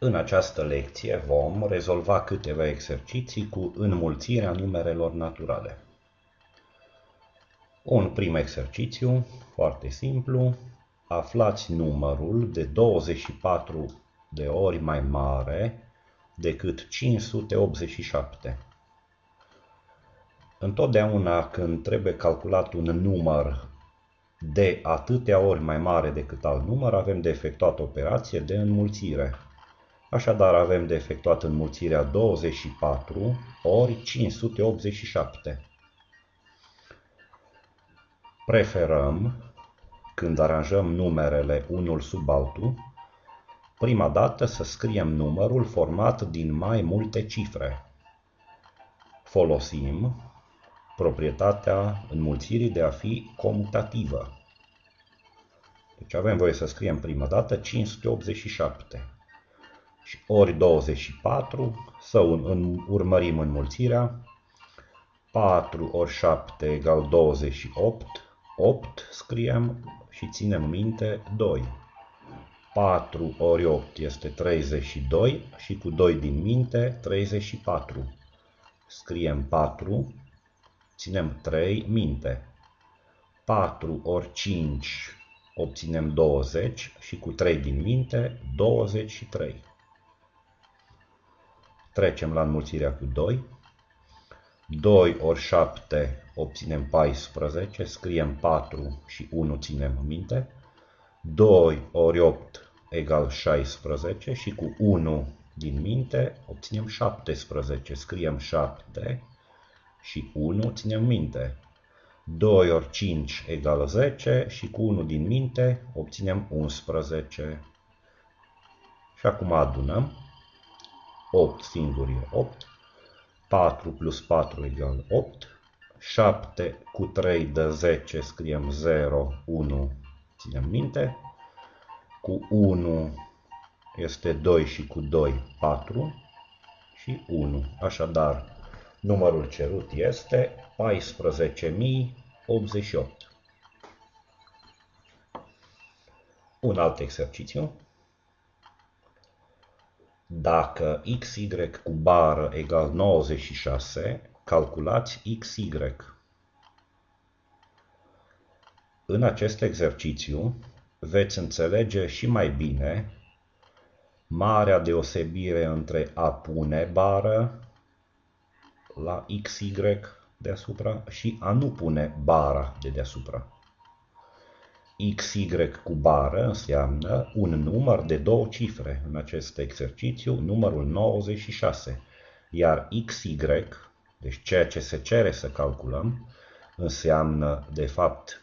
În această lecție vom rezolva câteva exerciții cu înmulțirea numerelor naturale. Un prim exercițiu, foarte simplu, aflați numărul de 24 de ori mai mare decât 587. Întotdeauna când trebuie calculat un număr de atâtea ori mai mare decât alt număr, avem de efectuat operație de înmulțire. Așadar avem de efectuat înmulțirea 24 ori 587. Preferăm, când aranjăm numerele unul sub altul, prima dată să scriem numărul format din mai multe cifre. Folosim proprietatea înmulțirii de a fi comutativă. Deci avem voie să scriem prima dată 587. Și ori 24, să urmărim înmulțirea. 4 ori 7 egal 28, 8 scriem și ținem minte 2. 4 ori 8 este 32 și cu 2 din minte 34. Scriem 4, ținem 3 minte. 4 ori 5 obținem 20 și cu 3 din minte 23. Trecem la înmulțirea cu 2. 2 ori 7 obținem 14, scriem 4 și 1 ținem minte. 2 ori 8 egal 16 și cu 1 din minte obținem 17, scriem 7 și 1 ținem minte. 2 ori 5 egal 10 și cu 1 din minte obținem 11. Și acum adunăm. 8 singur e 8, 4 plus 4 egal 8, 7 cu 3 dă 10, scriem 0, 1, ținem minte, cu 1 este 2 și cu 2, 4 și 1. Așadar, numărul cerut este 14.088. Un alt exercițiu. Dacă xy cu bară egal 96, calculați xy. În acest exercițiu veți înțelege și mai bine marea deosebire între a pune bară la xy deasupra și a nu pune bara de deasupra. XY cu bară înseamnă un număr de două cifre, în acest exercițiu numărul 96, iar XY, deci ceea ce se cere să calculăm, înseamnă de fapt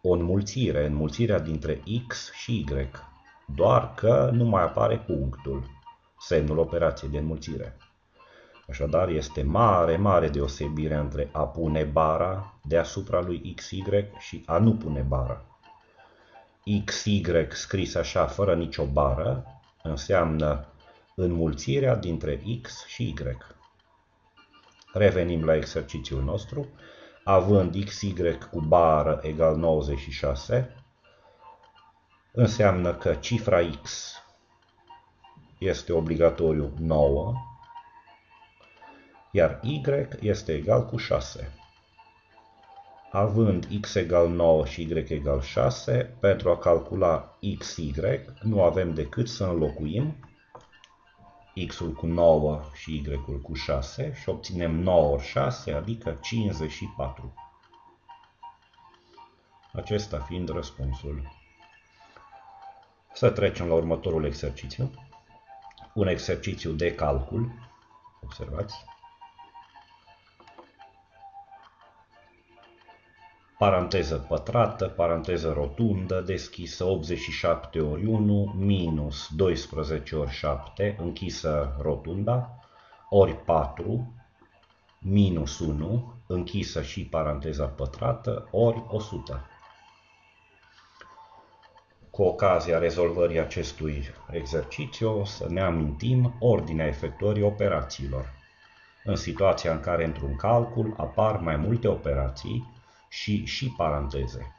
o înmulțire, înmulțirea dintre X și Y, doar că nu mai apare punctul, semnul operației de înmulțire. Așadar este mare deosebire între a pune bara deasupra lui XY și a nu pune bara. XY scris așa fără nicio bară înseamnă înmulțirea dintre X și Y. Revenim la exercițiul nostru. Având XY cu bară egal 96, înseamnă că cifra X este obligatoriu 9, iar Y este egal cu 6. Având x egal 9 și y egal 6, pentru a calcula xy nu avem decât să înlocuim x-ul cu 9 și y-ul cu 6 și obținem 9 ori 6, adică 54. Acesta fiind răspunsul. Să trecem la următorul exercițiu. Un exercițiu de calcul. Observați. Paranteză pătrată, paranteză rotundă, deschisă 87 ori 1, minus 12 ori 7, închisă rotunda, ori 4, minus 1, închisă și paranteza pătrată, ori 100. Cu ocazia rezolvării acestui exercițiu, să ne amintim ordinea efectuării operațiilor. În situația în care într-un calcul apar mai multe operații, și paranteze.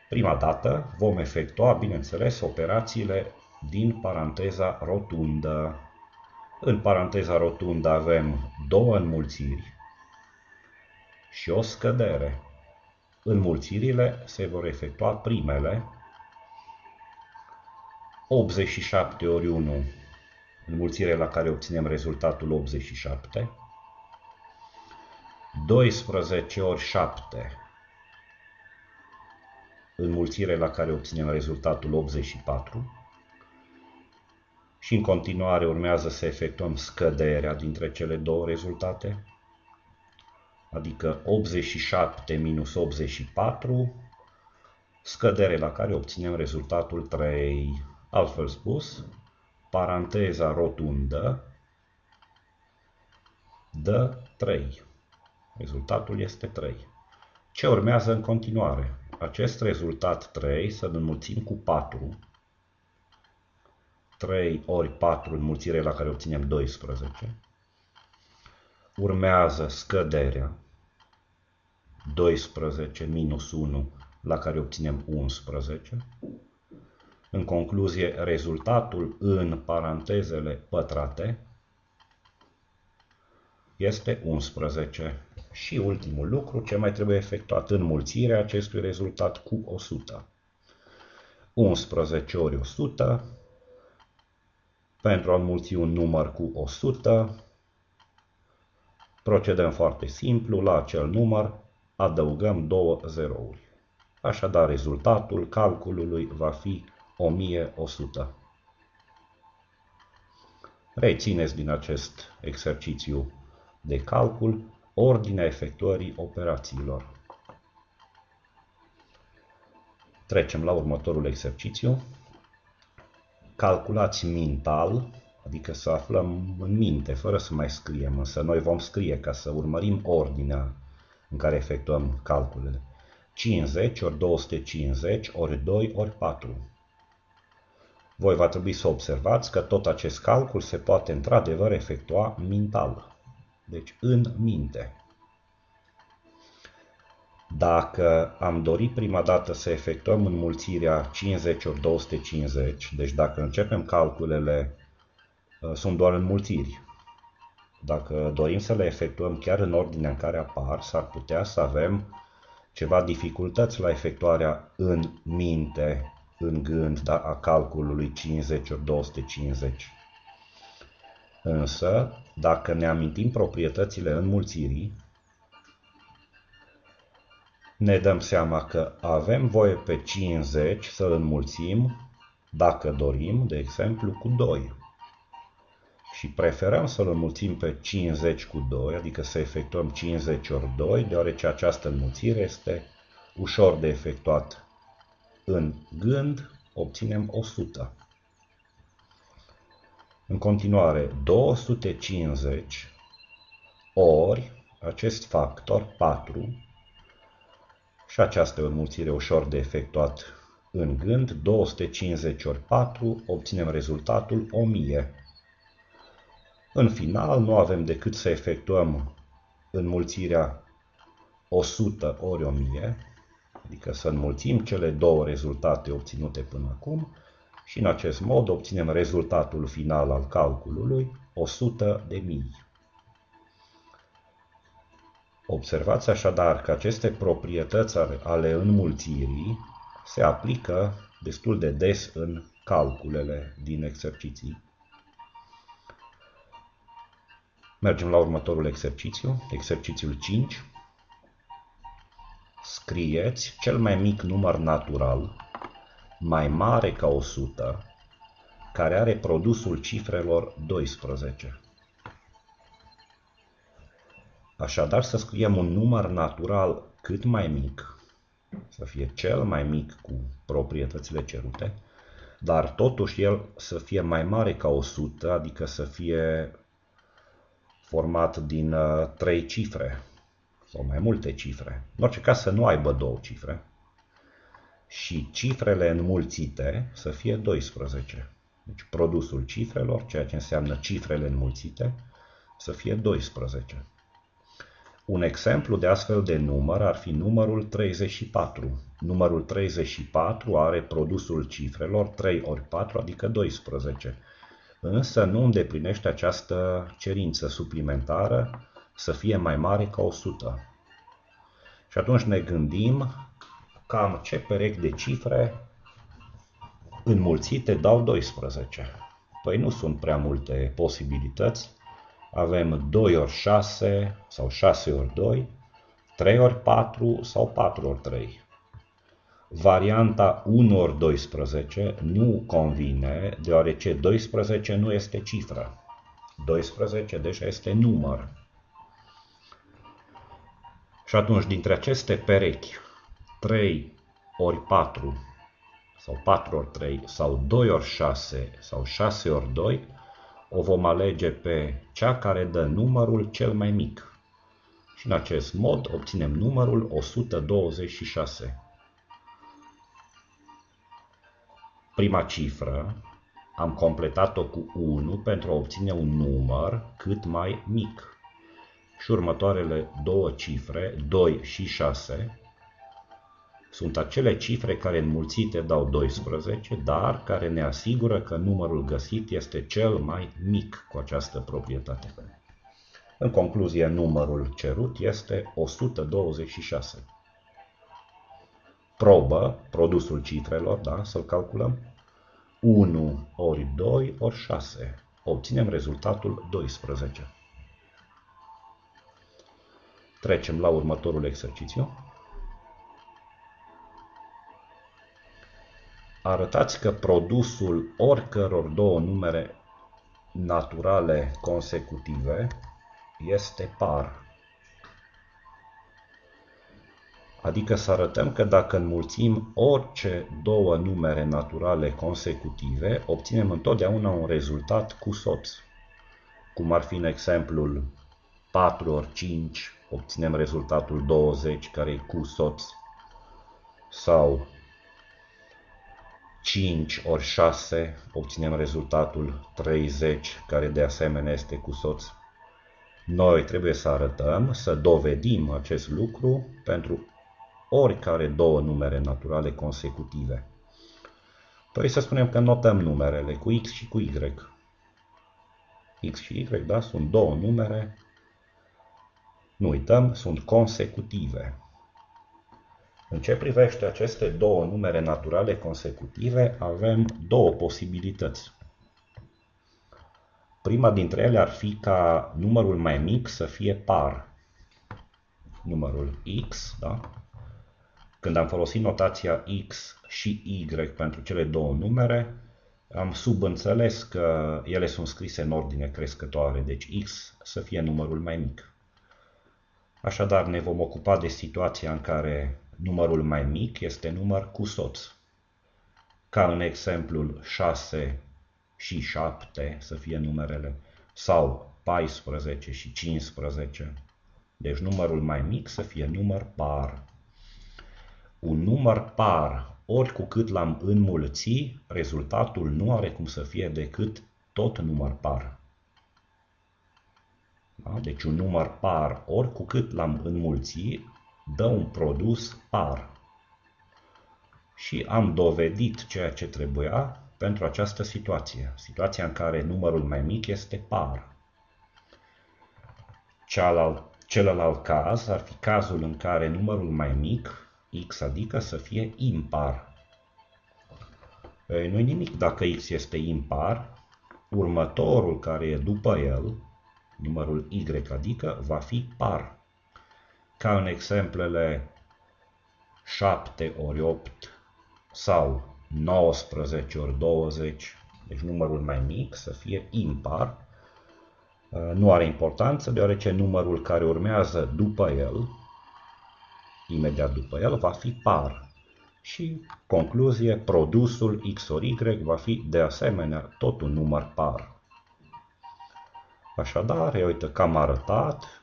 Prima dată vom efectua, bineînțeles, operațiile din paranteza rotundă. În paranteza rotundă avem două înmulțiri și o scădere. Înmulțirile se vor efectua primele. 87 ori 1, înmulțire la care obținem rezultatul 87. 12 ori 7, înmulțire la care obținem rezultatul 84. Și în continuare urmează să efectuăm scăderea dintre cele două rezultate, adică 87 minus 84, scădere la care obținem rezultatul 3. Altfel spus, paranteza rotundă dă 3. Rezultatul este 3. Ce urmează în continuare? Acest rezultat 3 să-l înmulțim cu 4. 3 ori 4, înmulțire la care obținem 12. Urmează scăderea. 12 minus 1, la care obținem 11. În concluzie, rezultatul în parantezele pătrate este 11. Și ultimul lucru, ce mai trebuie efectuat? Înmulțirea acestui rezultat cu 100. 11 ori 100. Pentru a înmulți un număr cu 100, procedăm foarte simplu. La acel număr adăugăm două zerouri. Așadar, rezultatul calculului va fi 1100. Rețineți din acest exercițiu de calcul ordinea efectuării operațiilor. Trecem la următorul exercițiu. Calculați mental, adică să aflăm în minte, fără să mai scriem, însă noi vom scrie ca să urmărim ordinea în care efectuăm calculele. 50 ori 250 ori 2 ori 4. Voi va trebui să observați că tot acest calcul se poate într-adevăr efectua mental, deci în minte. Dacă am dorit prima dată să efectuăm înmulțirea 50 ori 250, deci dacă începem calculele, sunt doar înmulțiri. Dacă dorim să le efectuăm chiar în ordinea în care apar, s-ar putea să avem ceva dificultăți la efectuarea în minte, în gând, a calculului 50 ori 250. Însă, dacă ne amintim proprietățile înmulțirii, ne dăm seama că avem voie pe 50 să-l înmulțim, dacă dorim, de exemplu, cu 2. Și preferăm să-l înmulțim pe 50 cu 2, adică să efectuăm 50 ori 2, deoarece această înmulțire este ușor de efectuat în gând, obținem 100. În continuare, 250 ori acest factor 4, și această înmulțire ușor de efectuat în gând, 250 ori 4, obținem rezultatul 1000. În final, nu avem decât să efectuăm înmulțirea 100 ori 1000, adică să înmulțim cele două rezultate obținute până acum și în acest mod obținem rezultatul final al calculului, 100.000. Observați așadar că aceste proprietăți ale înmulțirii se aplică destul de des în calculele din exerciții. Mergem la următorul exercițiu, exercițiul 5. Scrieți cel mai mic număr natural, mai mare ca 100, care are produsul cifrelor 12. Așadar, să scriem un număr natural cât mai mic, să fie cel mai mic cu proprietățile cerute, dar totuși el să fie mai mare ca 100, adică să fie format din 3 cifre sau mai multe cifre. În orice caz să nu aibă două cifre și cifrele înmulțite să fie 12. Deci produsul cifrelor, ceea ce înseamnă cifrele înmulțite, să fie 12. Un exemplu de astfel de număr ar fi numărul 34. Numărul 34 are produsul cifrelor 3 ori 4, adică 12. Însă nu îndeplinește această cerință suplimentară să fie mai mare ca 100. Și atunci ne gândim cam ce perechi de cifre înmulțite dau 12. Păi nu sunt prea multe posibilități. Avem 2 ori 6 sau 6 ori 2, 3 ori 4 sau 4 ori 3. Varianta 1 ori 12 nu convine, deoarece 12 nu este cifră. 12 deja este număr. Și atunci, dintre aceste perechi, 3 ori 4 sau 4 ori 3 sau 2 ori 6 sau 6 ori 2, o vom alege pe cea care dă numărul cel mai mic. Și în acest mod obținem numărul 126. Prima cifră am completat-o cu 1 pentru a obține un număr cât mai mic. Și următoarele două cifre, 2 și 6, sunt acele cifre care înmulțite dau 12, dar care ne asigură că numărul găsit este cel mai mic cu această proprietate. În concluzie, numărul cerut este 126. Probă, produsul cifrelor, da, să-l calculăm. 1 ori 2 ori 6. Obținem rezultatul 12. Trecem la următorul exercițiu. Arătați că produsul oricăror două numere naturale consecutive este par. Adică să arătăm că dacă înmulțim orice două numere naturale consecutive, obținem întotdeauna un rezultat cu soț. Cum ar fi în exemplul 4 ori 5, obținem rezultatul 20, care e cu soț. Sau 5 ori 6, obținem rezultatul 30, care de asemenea este cu soț. Noi trebuie să arătăm, să dovedim acest lucru pentru oricare două numere naturale consecutive. Păi să spunem că notăm numerele cu X și cu Y. X și Y, da, sunt două numere, nu uităm, sunt consecutive. În ce privește aceste două numere naturale consecutive, avem două posibilități. Prima dintre ele ar fi ca numărul mai mic să fie par. Numărul X, da? Când am folosit notația X și Y pentru cele două numere, am subînțeles că ele sunt scrise în ordine crescătoare, deci X să fie numărul mai mic. Așadar, ne vom ocupa de situația în care numărul mai mic este număr cu soț. Ca în exemplul 6 și 7 să fie numerele, sau 14 și 15. Deci numărul mai mic să fie număr par. Un număr par, ori cu cât l-am înmulți, rezultatul nu are cum să fie decât tot număr par. Da? Deci un număr par, ori cu cât l-am înmulți, dă un produs par. Și am dovedit ceea ce trebuia pentru această situație. Situația în care numărul mai mic este par. Celălalt caz ar fi cazul în care numărul mai mic, X, adică să fie impar. Nu-i nimic dacă X este impar, următorul care e după el, numărul Y, adică va fi par. Ca în exemplele 7 ori 8 sau 19 ori 20, deci numărul mai mic să fie impar. Nu are importanță, deoarece numărul care urmează după el, imediat după el, va fi par. Și, concluzie, produsul X ori Y va fi de asemenea tot un număr par. Așadar, uite că am arătat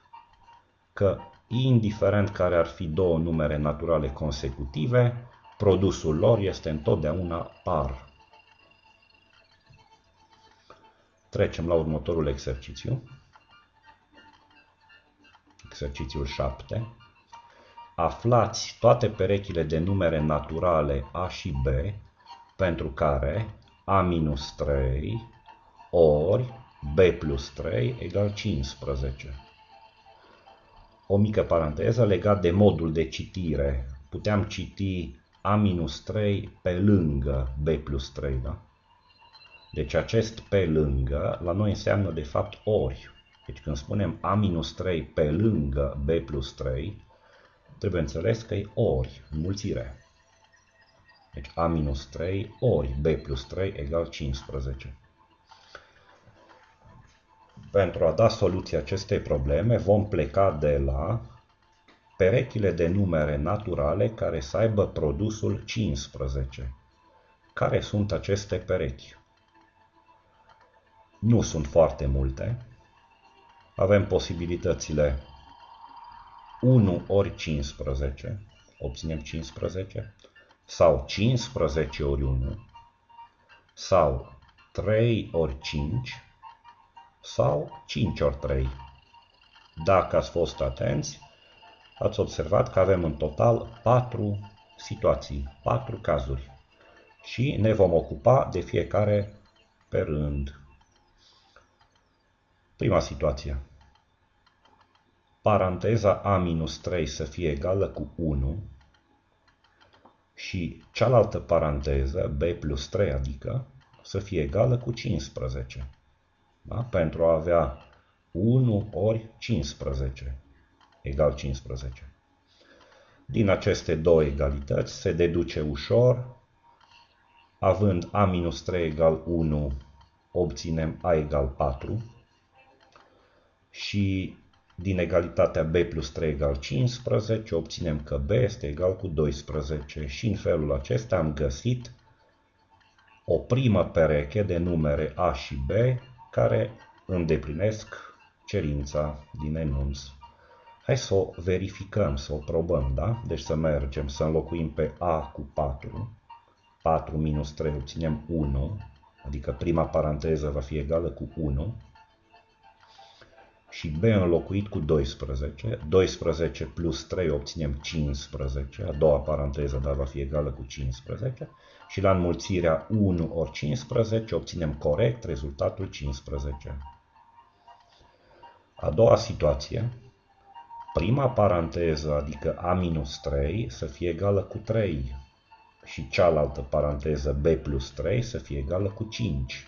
că, indiferent care ar fi două numere naturale consecutive, produsul lor este întotdeauna par. Trecem la următorul exercițiu. exercițiul 7. Aflați toate perechile de numere naturale A și B pentru care A-3 ori B plus 3 egal 15. O mică paranteză legat de modul de citire. Puteam citi A-3 pe lângă B plus 3, da? Deci acest pe lângă la noi înseamnă de fapt ori. Deci când spunem A-3 pe lângă B plus 3, trebuie înțeles că e ori, înmulțire. Deci A-3 ori B plus 3 egal 15. Pentru a da soluție acestei probleme, vom pleca de la perechile de numere naturale care să aibă produsul 15. Care sunt aceste perechi? Nu sunt foarte multe. Avem posibilitățile 1 ori 15, obținem 15, sau 15 ori 1, sau 3 ori 5, sau 5 ori 3. Dacă ați fost atenți, ați observat că avem în total 4 situații, 4 cazuri și ne vom ocupa de fiecare pe rând. Prima situație. Paranteza A-3 să fie egală cu 1 și cealaltă paranteză, B plus 3, adică, să fie egală cu 15. Da? Pentru a avea 1 ori 15 egal 15. Din aceste două egalități se deduce ușor. Având A-3 egal 1, obținem A egal 4 și din egalitatea B plus 3 egal 15, obținem că B este egal cu 12 și în felul acesta am găsit o primă pereche de numere A și B care îndeplinesc cerința din enunț. Hai să o verificăm, să o probăm, da? Deci să mergem, să înlocuim pe A cu 4. 4 minus 3 obținem 1, adică prima paranteză va fi egală cu 1. Și B înlocuit cu 12. 12 plus 3 obținem 15. A doua paranteză, dar va fi egală cu 15. Și la înmulțirea 1 ori 15 obținem corect rezultatul 15. A doua situație. Prima paranteză, adică A-3, să fie egală cu 3. Și cealaltă paranteză B plus 3 să fie egală cu 5.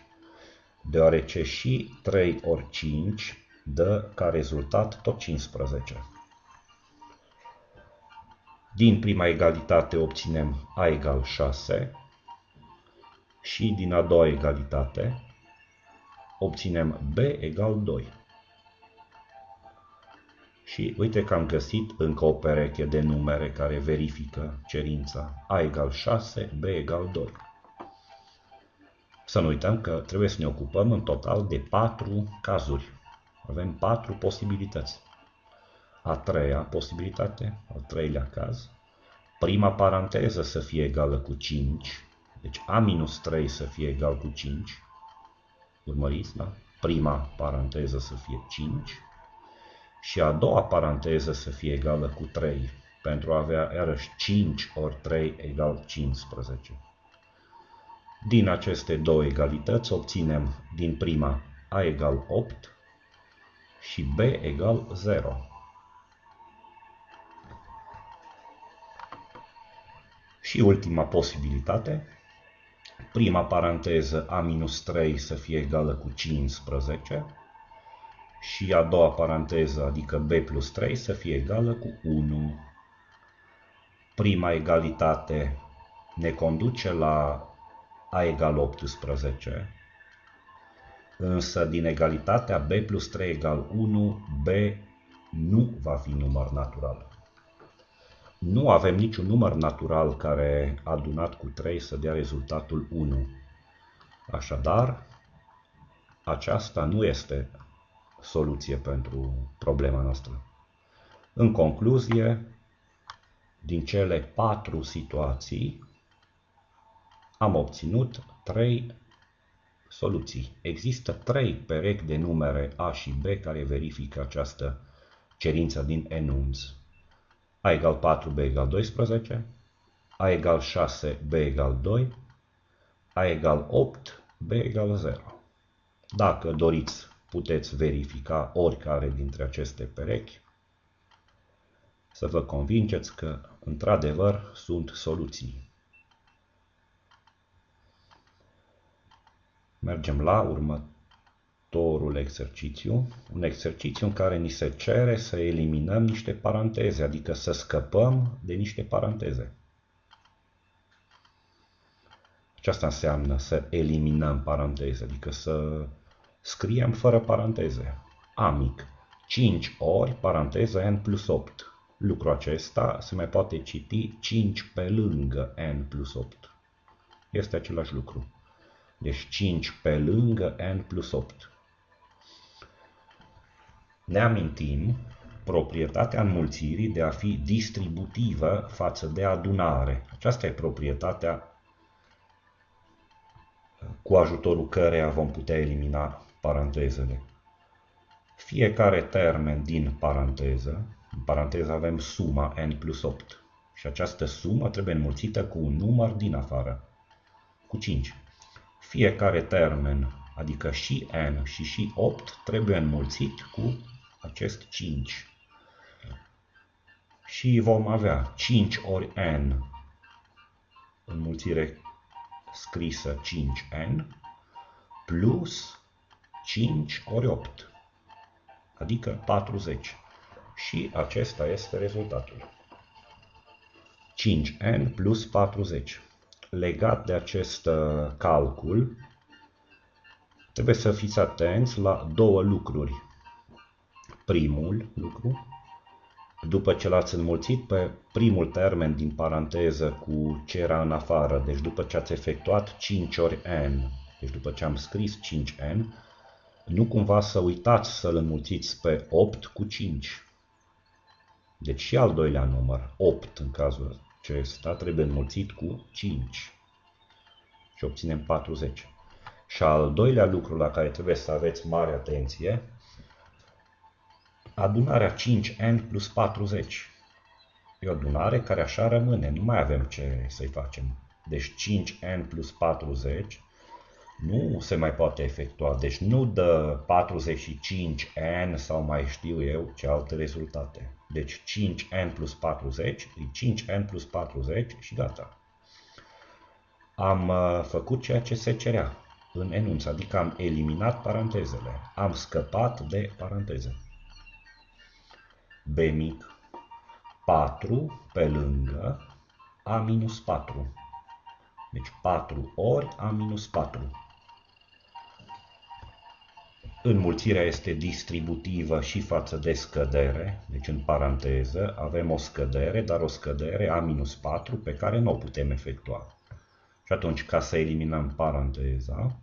Deoarece și 3 ori 5 dă ca rezultat tot 15. Din prima egalitate obținem A egal 6 și din a doua egalitate obținem B egal 2. Și uite că am găsit încă o pereche de numere care verifică cerința A egal 6, B egal 2. Să nu uităm că trebuie să ne ocupăm în total de 4 cazuri. Avem 4 posibilități. A treia posibilitate, al treilea caz, prima paranteză să fie egală cu 5, deci A-3 să fie egal cu 5, urmăriți, da? Prima paranteză să fie 5 și a doua paranteză să fie egală cu 3, pentru a avea iarăși 5 ori 3 egal 15. Din aceste două egalități obținem din prima A egal 8 și B egal 0. Și ultima posibilitate, prima paranteză A-3 să fie egală cu 15 și a doua paranteză, adică B plus 3, să fie egală cu 1. Prima egalitate ne conduce la A egal 18, însă din egalitatea B plus 3 egal 1, B nu va fi număr natural. Nu avem niciun număr natural care adunat cu 3 să dea rezultatul 1. Așadar, aceasta nu este soluție pentru problema noastră. În concluzie, din cele 4 situații, am obținut 3 soluții. Există 3 perechi de numere A și B care verifică această cerința din enunț. A egal 4, B egal 12, A egal 6, B egal 2, A egal 8, B egal 0. Dacă doriți, puteți verifica oricare dintre aceste perechi, să vă convingeți că, într-adevăr, sunt soluții. Mergem la următorul exercițiu, un exercițiu în care ni se cere să eliminăm niște paranteze, adică să scăpăm de niște paranteze. Aceasta înseamnă să eliminăm paranteze, adică să scriem fără paranteze. A mic, 5 ori paranteză n plus 8. Lucrul acesta se mai poate citi 5 pe lângă n plus 8. Este același lucru. Deci 5 pe lângă n plus 8. Ne amintim proprietatea înmulțirii de a fi distributivă față de adunare. Aceasta e proprietatea cu ajutorul căreia vom putea elimina parantezele. Fiecare termen din paranteză, în paranteză avem suma n plus 8 și această sumă trebuie înmulțită cu un număr din afară, cu 5. Fiecare termen, adică și n și 8, trebuie înmulțit cu acest 5. Și vom avea 5 ori n, înmulțire scrisă 5n, plus 5 ori 8, adică 40. Și acesta este rezultatul. 5n plus 40. Legat de acest calcul, trebuie să fiți atenți la două lucruri. Primul lucru, după ce l-ați înmulțit pe primul termen din paranteză cu ce era în afară, deci după ce ați efectuat 5 ori n, deci după ce am scris 5n, nu cumva să uitați să-l înmulțiți pe 8 cu 5. Deci și al doilea număr, 8 în cazul acesta, trebuie înmulțit cu 5. Și obținem 40. Și al doilea lucru la care trebuie să aveți mare atenție, adunarea 5n plus 40. E o adunare care așa rămâne, nu mai avem ce să-i facem. Deci 5n plus 40 nu se mai poate efectua, deci nu dă 45n sau mai știu eu ce alte rezultate. Deci 5n plus 40 e 5n plus 40 și gata. Am făcut ceea ce se cerea în enunț, adică am eliminat parantezele, am scăpat de paranteze. B mic, 4 pe lângă A minus 4. Deci 4 ori A minus 4. Înmulțirea este distributivă și față de scădere, deci în paranteză avem o scădere, dar o scădere A minus 4 pe care nu o putem efectua. Și atunci, ca să eliminăm paranteza,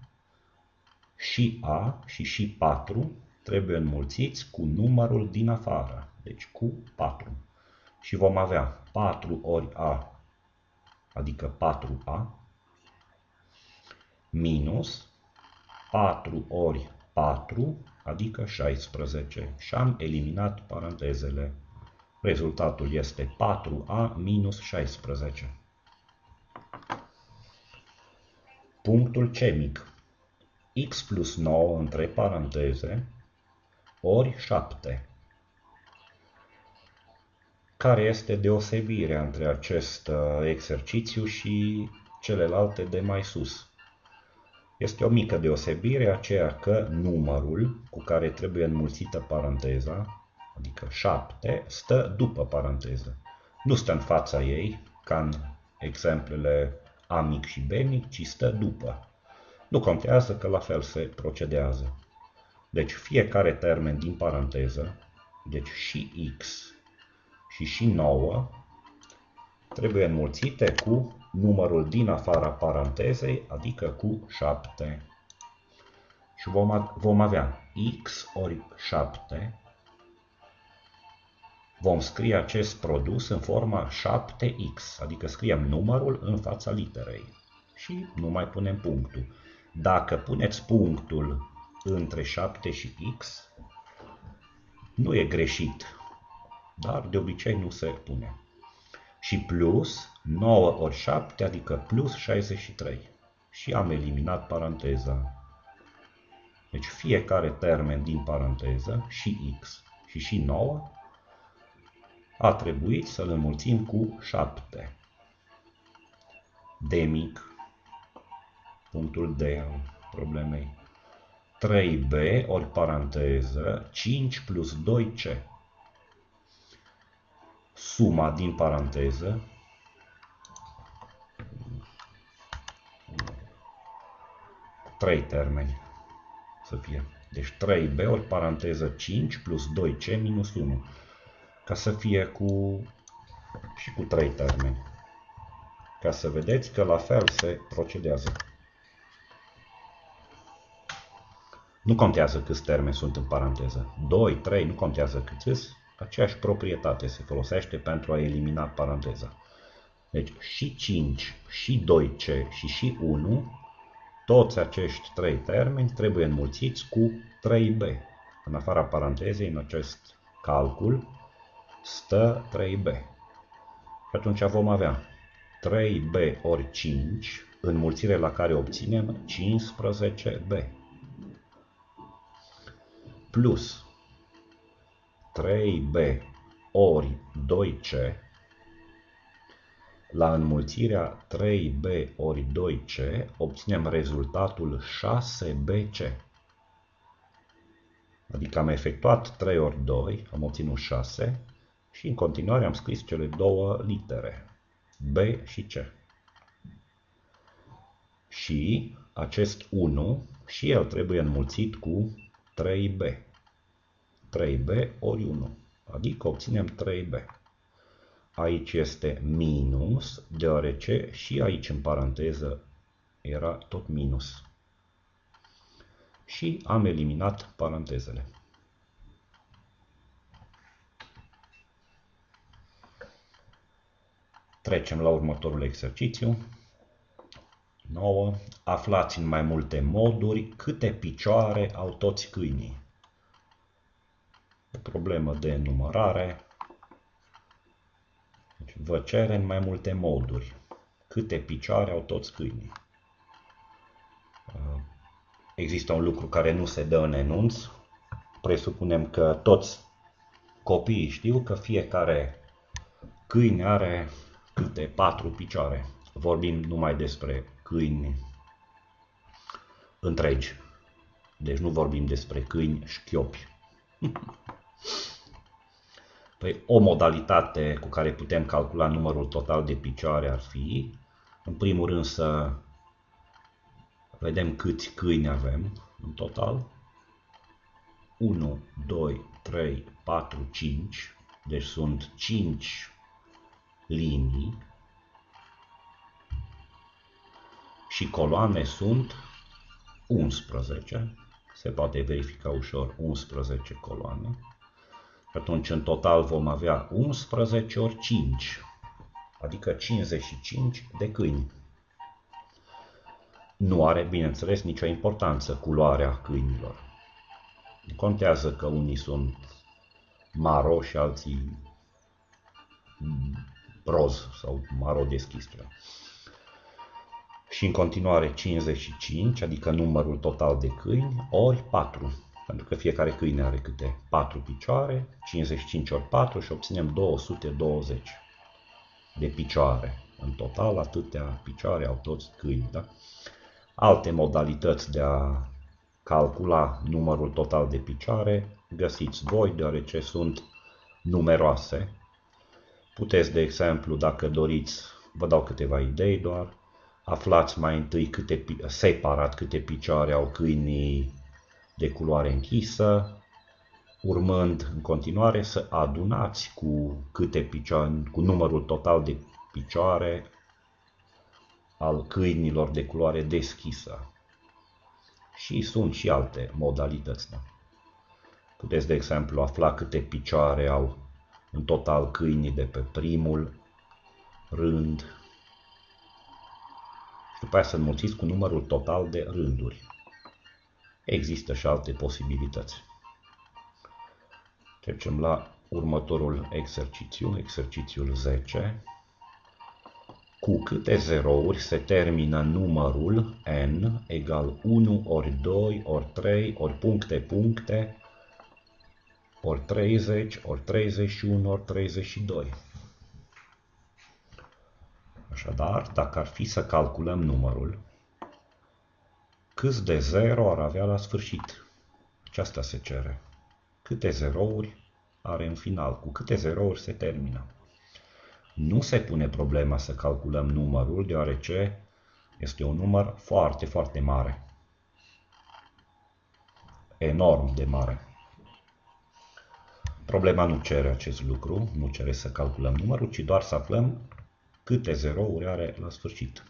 și A și 4 trebuie înmulțiți cu numărul din afară, deci cu 4. Și vom avea 4 ori A, adică 4A, minus 4 ori 4, adică 16. Și am eliminat parantezele. Rezultatul este 4A minus 16. Punctul C mic. X plus 9 între paranteze ori 7. Care este deosebirea între acest exercițiu și celelalte de mai sus? Este o mică deosebire, aceea că numărul cu care trebuie înmulțită paranteza, adică 7, stă după paranteză. Nu stă în fața ei, ca în exemplele A mic și B mic, ci stă după. Nu contează că la fel se procedează. Deci fiecare termen din paranteză, deci și X și 9, trebuie înmulțite cu numărul din afara parantezei, adică cu 7. Și vom avea X ori 7. Vom scrie acest produs în forma 7X, adică scriem numărul în fața literei. Și nu mai punem punctul. Dacă puneți punctul între 7 și X, nu e greșit. dar de obicei nu se pune. Și plus 9 ori 7, adică plus 63. Și am eliminat paranteza. Deci fiecare termen din paranteză, și x și 9, a trebuit să-l înmulțim cu 7. D mic, punctul D al problemei. 3b ori paranteză 5 plus 2c. Suma din paranteză 3 termeni să fie. Deci 3b ori paranteză 5 plus 2c minus 1. Ca să fie și cu 3 termeni. Ca să vedeți că la fel se procedează. Nu contează câți termeni sunt în paranteză. 2, 3, nu contează câți. Aceeași proprietate se folosește pentru a elimina paranteza. Deci și 5, și 2c și 1, toți acești 3 termeni trebuie înmulțiți cu 3b. În afara parantezei, în acest calcul, stă 3b. Și atunci vom avea 3b ori 5, înmulțire la care obținem 15b. Plus 3b ori 2c, la înmulțirea 3b ori 2c obținem rezultatul 6bc. Adică am efectuat 3 ori 2, am obținut 6 și în continuare am scris cele două litere, b și c. Și acest 1 și el trebuie înmulțit cu 3b. 3b ori 1, adică obținem 3b. Aici este minus, deoarece și aici în paranteză era tot minus. Și am eliminat parantezele. Trecem la următorul exercițiu. 9. Aflați în mai multe moduri câte picioare au toți câinii. O problemă de numărare. Deci vă cere în mai multe moduri câte picioare au toți câinii. Există un lucru care nu se dă în enunț. Presupunem că toți copiii știu că fiecare câine are câte 4 picioare. Vorbim numai despre câini întregi. Deci nu vorbim despre câini șchiopi. Păi, o modalitate cu care putem calcula numărul total de picioare ar fi, în primul rând, să vedem câți câini avem în total. 1, 2, 3, 4, 5. Deci sunt 5 linii. Și coloane sunt 11. Se poate verifica ușor 11 coloane. Atunci în total vom avea 11 ori 5, adică 55 de câini. Nu are, bineînțeles, nicio importanță culoarea câinilor. Nu contează că unii sunt maro și alții roz sau maro deschis. Și în continuare 55, adică numărul total de câini, ori 4. Pentru că fiecare câine are câte 4 picioare, 55 ori 4 și obținem 220 de picioare. În total, atâtea picioare au toți câinii. Da? Alte modalități de a calcula numărul total de picioare găsiți voi, deoarece sunt numeroase. Puteți, de exemplu, dacă doriți, vă dau câteva idei doar, aflați mai întâi separat câte picioare au câinii de culoare închisă, urmând în continuare să adunați cu numărul total de picioare al câinilor de culoare deschisă. Și sunt și alte modalități. Da? Puteți, de exemplu, afla câte picioare au în total câinii de pe primul rând și după aceea să înmulțiți cu numărul total de rânduri. Există și alte posibilități. Trecem la următorul exercițiu, exercițiul 10. Cu câte zerouri se termină numărul n egal 1 ori 2 ori 3 ori puncte, ori 30 ori 31 ori 32. Așadar, dacă ar fi să calculăm numărul, câți de 0 ar avea la sfârșit? Aceasta se cere. Câte zerouri are în final? Cu câte zerouri se termină? Nu se pune problema să calculăm numărul, deoarece este un număr foarte, foarte mare. Enorm de mare. Problema nu cere acest lucru, nu cere să calculăm numărul, ci doar să aflăm câte zerouri are la sfârșit.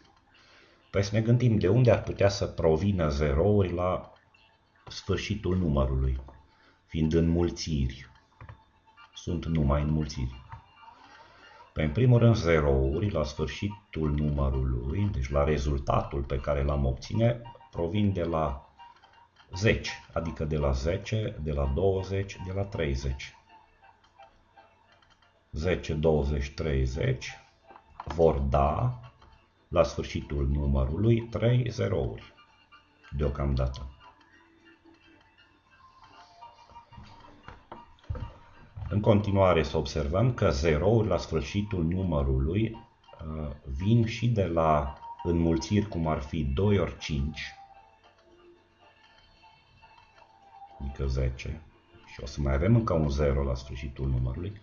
Păi să ne gândim de unde ar putea să provină zerouri la sfârșitul numărului, fiind înmulțiri. Sunt numai înmulțiri. Păi în primul rând zerouri la sfârșitul numărului, deci la rezultatul pe care l-am obține, provin de la 10, adică de la 10, de la 20, de la 30. 10, 20, 30 vor da la sfârșitul numărului 3 zerouri deocamdată. În continuare să observăm că zerouri la sfârșitul numărului vin și de la înmulțiri cum ar fi 2 ori 5, adică 10, și o să mai avem încă un 0 la sfârșitul numărului,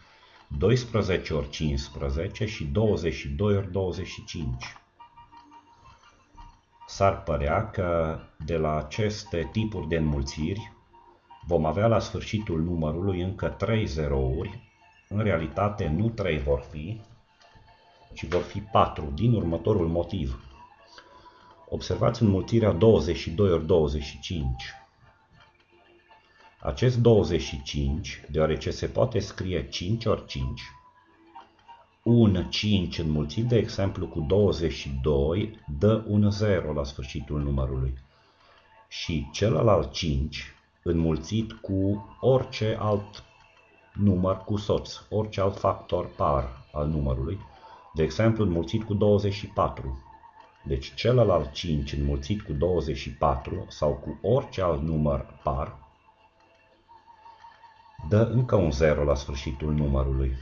12 ori 15 și 22 ori 25. S-ar părea că de la aceste tipuri de înmulțiri vom avea la sfârșitul numărului încă 3 zerouri. În realitate nu 3 vor fi, ci vor fi 4, din următorul motiv. Observați înmulțirea 22 ori 25. Acest 25, deoarece se poate scrie 5 ori 5, un 5 înmulțit, de exemplu, cu 22, dă un 0 la sfârșitul numărului. Și celălalt 5, înmulțit cu orice alt număr cu soț, orice alt factor par al numărului, de exemplu, înmulțit cu 24. Deci celălalt 5 înmulțit cu 24 sau cu orice alt număr par, dă încă un 0 la sfârșitul numărului.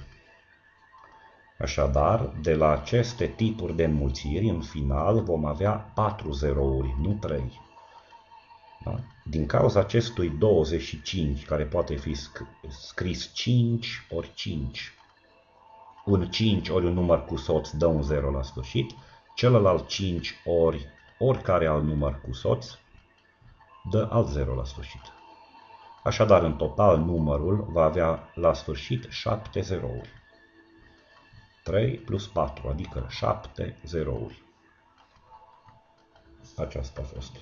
Așadar, de la aceste tipuri de înmulțiri, în final vom avea 4 zerouri, nu 3. Da? Din cauza acestui 25, care poate fi scris 5 ori 5, un 5 ori un număr cu soț dă un 0 la sfârșit, celălalt 5 ori oricare alt număr cu soț dă alt 0 la sfârșit. Așadar, în total, numărul va avea la sfârșit 7 zerouri. 3 plus 4, adică 7 zerouri. Aceasta a fost.